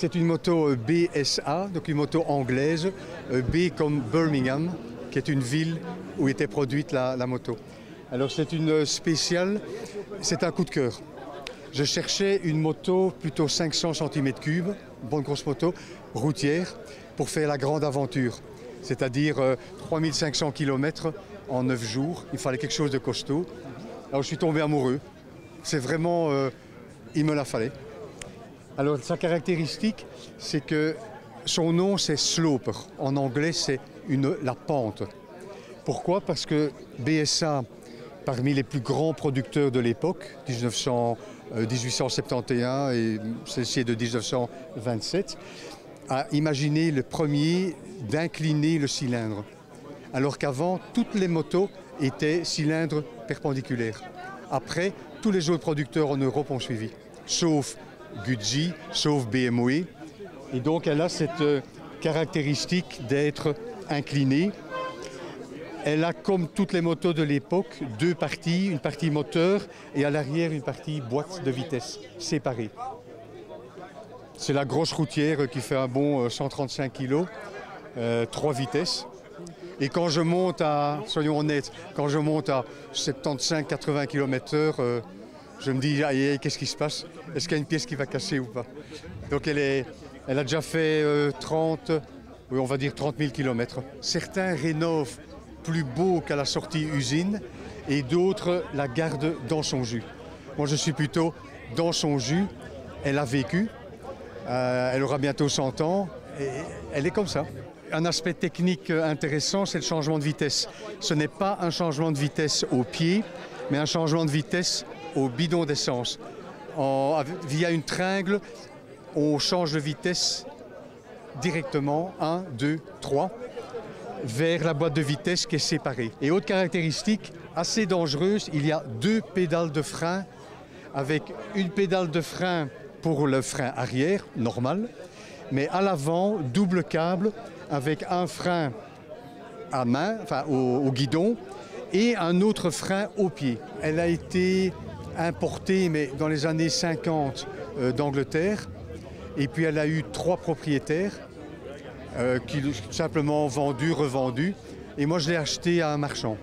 C'est une moto BSA, donc une moto anglaise, B comme Birmingham, qui est une ville où était produite la moto. Alors c'est une spéciale, c'est un coup de cœur. Je cherchais une moto plutôt 500 cm3, bonne grosse moto, routière, pour faire la grande aventure. C'est-à-dire 3500 km en 9 jours. Il fallait quelque chose de costaud. Alors je suis tombé amoureux. C'est vraiment, il me la fallait. Alors sa caractéristique, c'est que son nom c'est Sloper. En anglais c'est la pente. Pourquoi? Parce que BSA, parmi les plus grands producteurs de l'époque, 1871 et celle-ci est de 1927, a imaginé le premier d'incliner le cylindre. Alors qu'avant, toutes les motos étaient cylindres perpendiculaires. Après, tous les autres producteurs en Europe ont suivi, sauf Guzzi, sauf BMW. Et donc elle a cette caractéristique d'être inclinée. Elle a, comme toutes les motos de l'époque, deux parties, une partie moteur et à l'arrière une partie boîte de vitesse séparée. C'est la grosse routière qui fait un bon 135 kg, 3 vitesses. Et quand je monte à, soyons honnêtes, quand je monte à 75-80 km/h, je me dis, aïe, qu'est-ce qui se passe? Est-ce qu'il y a une pièce qui va casser ou pas? Donc elle a déjà fait 30 000 km. Certains rénovent plus beau qu'à la sortie usine et d'autres la gardent dans son jus. Moi je suis plutôt dans son jus. Elle a vécu, elle aura bientôt 100 ans et elle est comme ça. Un aspect technique intéressant, c'est le changement de vitesse. Ce n'est pas un changement de vitesse au pied, mais un changement de vitesse au bidon d'essence. Via une tringle, on change de vitesse directement, 1, 2, 3, vers la boîte de vitesse qui est séparée. Et autre caractéristique assez dangereuse, il y a 2 pédales de frein, avec une pédale de frein pour le frein arrière, normal, mais à l'avant, double câble, avec un frein à main, enfin au guidon, et un autre frein au pied. Elle a été importée, mais dans les années 50 d'Angleterre, et puis elle a eu 3 propriétaires qui l'ont simplement vendu, revendu, et moi je l'ai acheté à un marchand.